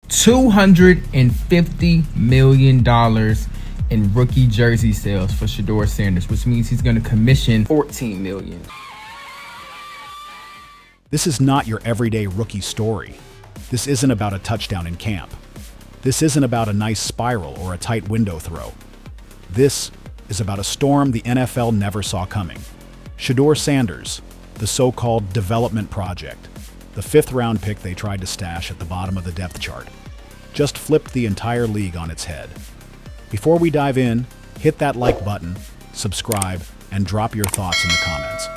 $250 million in rookie jersey sales for Shedeur Sanders, which means he's going to commission $14 million. This is not your everyday rookie story. This isn't about a touchdown in camp. This isn't about a nice spiral or a tight window throw. This is about a storm the NFL never saw coming. Shedeur Sanders, the so-called development project, the fifth-round pick they tried to stash at the bottom of the depth chart, just flipped the entire league on its head. Before we dive in, hit that like button, subscribe, and drop your thoughts in the comments.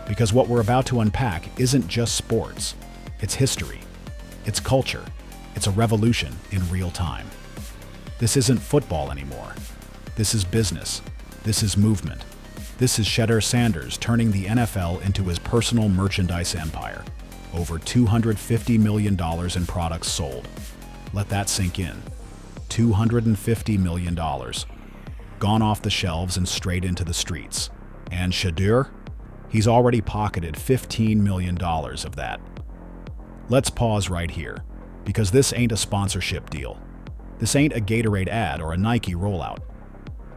Because what we're about to unpack isn't just sports. It's history. It's culture. It's a revolution in real time. This isn't football anymore. This is business. This is movement. This is Shedeur Sanders turning the NFL into his personal merchandise empire. Over $250 million in products sold. Let that sink in. $250 million. Gone off the shelves and straight into the streets. And Shedeur? He's already pocketed $15 million of that. Let's pause right here, because this ain't a sponsorship deal. This ain't a Gatorade ad or a Nike rollout.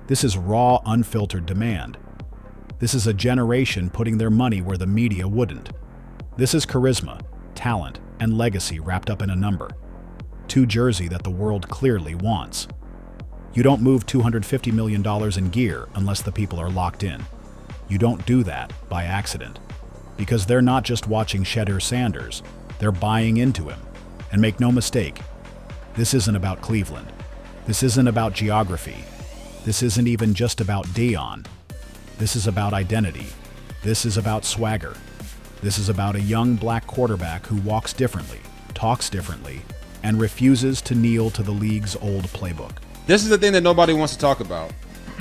This is raw, unfiltered demand. This is a generation putting their money where the media wouldn't. This is charisma, talent, and legacy wrapped up in a number. Two jersey that the world clearly wants. You don't move $250 million in gear unless the people are locked in. You don't do that by accident. Because they're not just watching Shedeur Sanders, they're buying into him. And make no mistake, this isn't about Cleveland. This isn't about geography. This isn't even just about Deion. This is about identity. This is about swagger. This is about a young black quarterback who walks differently, talks differently, and refuses to kneel to the league's old playbook. This is the thing that nobody wants to talk about.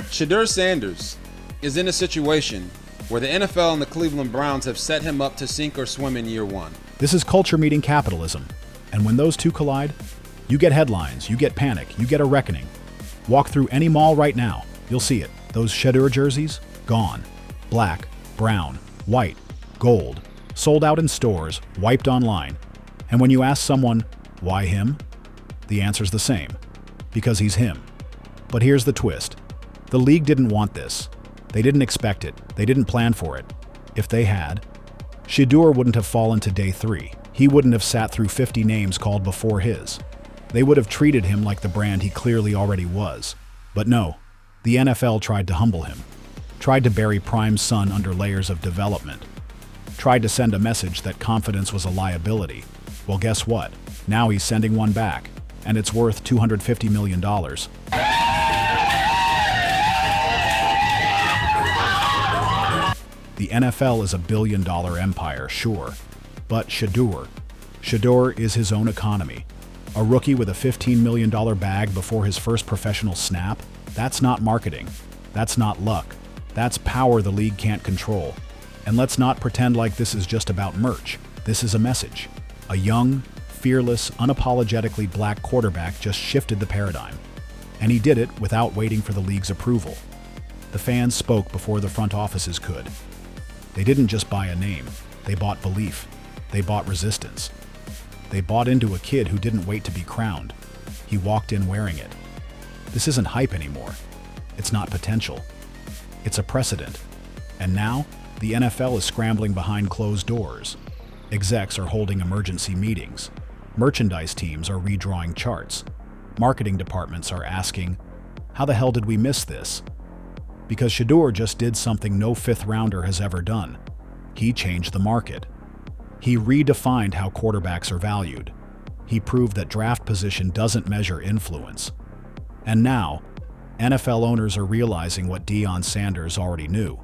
Shedeur Sanders is in a situation where the NFL and the Cleveland Browns have set him up to sink or swim in year one. This is culture meeting capitalism. And when those two collide, you get headlines, you get panic, you get a reckoning. Walk through any mall right now, you'll see it. Those Shedeur jerseys, gone. Black, brown, white, gold, sold out in stores, wiped online. And when you ask someone, why him? The answer's the same. Because he's him. But here's the twist. The league didn't want this. They didn't expect it. They didn't plan for it. If they had, Shedeur wouldn't have fallen to day 3. He wouldn't have sat through 50 names called before his. They would have treated him like the brand he clearly already was. But no, the NFL tried to humble him. Tried to bury Prime's son under layers of development. Tried to send a message that confidence was a liability. Well, guess what? Now he's sending one back, and it's worth $250 million. The NFL is a billion-dollar empire, sure, but Shedeur is his own economy. A rookie with a $15 million bag before his first professional snap? That's not marketing. That's not luck. That's power the league can't control. And let's not pretend like this is just about merch. This is a message. A young, fearless, unapologetically black quarterback just shifted the paradigm. And he did it without waiting for the league's approval. The fans spoke before the front offices could. They didn't just buy a name. They bought belief. They bought resistance. They bought into a kid who didn't wait to be crowned. He walked in wearing it. This isn't hype anymore. It's not potential. It's a precedent. And now, the NFL is scrambling behind closed doors. Execs are holding emergency meetings. Merchandise teams are redrawing charts. Marketing departments are asking, how the hell did we miss this? Because Shedeur just did something no fifth-rounder has ever done. He changed the market. He redefined how quarterbacks are valued. He proved that draft position doesn't measure influence. And now, NFL owners are realizing what Deion Sanders already knew.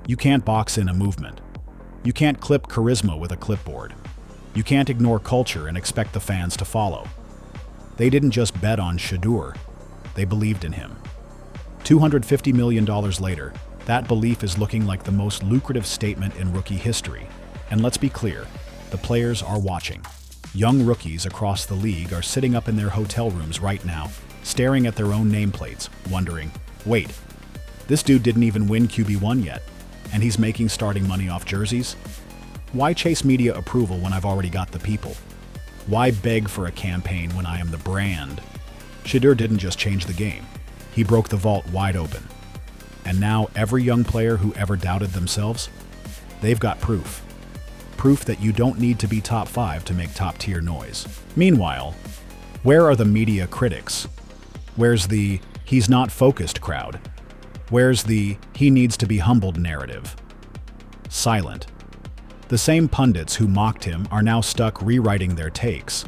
You can't box in a movement. You can't clip charisma with a clipboard. You can't ignore culture and expect the fans to follow. They didn't just bet on Shedeur, they believed in him. $250 million later, that belief is looking like the most lucrative statement in rookie history. And let's be clear, the players are watching. Young rookies across the league are sitting up in their hotel rooms right now, staring at their own nameplates, wondering, wait, this dude didn't even win QB1 yet, and he's making starting money off jerseys? Why chase media approval when I've already got the people? Why beg for a campaign when I am the brand? Shedeur didn't just change the game. He broke the vault wide open. And now every young player who ever doubted themselves, they've got proof. Proof that you don't need to be top 5 to make top-tier noise. Meanwhile, where are the media critics? Where's the "he's not focused" crowd? Where's the "he needs to be humbled" narrative? Silent. The same pundits who mocked him are now stuck rewriting their takes.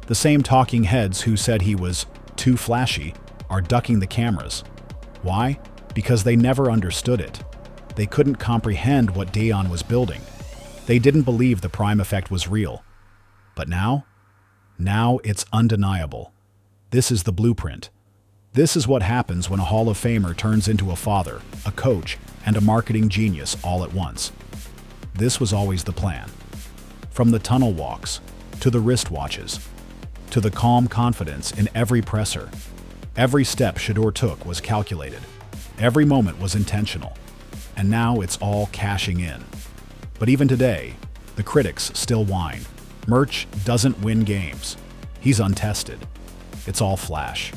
The same talking heads who said he was too flashy are ducking the cameras. Why? Because they never understood it. They couldn't comprehend what Deion was building. They didn't believe the prime effect was real. But now it's undeniable. This is the blueprint. This is what happens when a Hall of Famer turns into a father, a coach, and a marketing genius all at once. This was always the plan. From the tunnel walks, to the wristwatches, to the calm confidence in every presser. Every step Shedeur took was calculated. Every moment was intentional. And now it's all cashing in. But even today, the critics still whine. Merch doesn't win games. He's untested. It's all flash.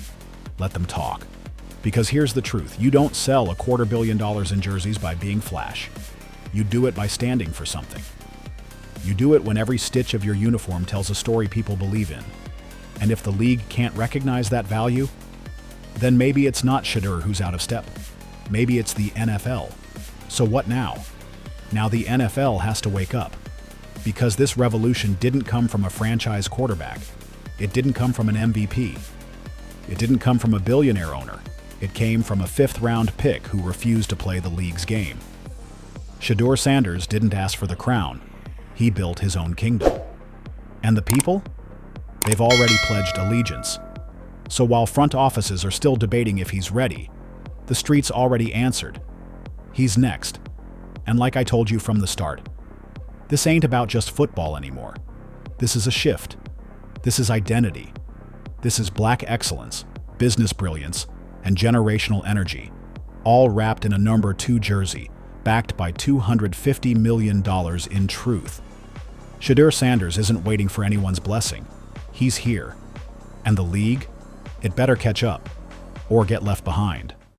Let them talk. Because here's the truth. You don't sell $250 million in jerseys by being flash. You do it by standing for something. You do it when every stitch of your uniform tells a story people believe in. And if the league can't recognize that value, then maybe it's not Shedeur who's out of step. Maybe it's the NFL. So what now? Now the NFL has to wake up. Because this revolution didn't come from a franchise quarterback. It didn't come from an MVP. It didn't come from a billionaire owner. It came from a 5th-round pick who refused to play the league's game. Shedeur Sanders didn't ask for the crown. He built his own kingdom. And the people? They've already pledged allegiance. So while front offices are still debating if he's ready, the streets already answered. He's next. And like I told you from the start, this ain't about just football anymore. This is a shift. This is identity. This is black excellence, business brilliance, and generational energy, all wrapped in a number 2 jersey, backed by $250 million in truth. Shedeur Sanders isn't waiting for anyone's blessing. He's here. And the league? It better catch up, or get left behind.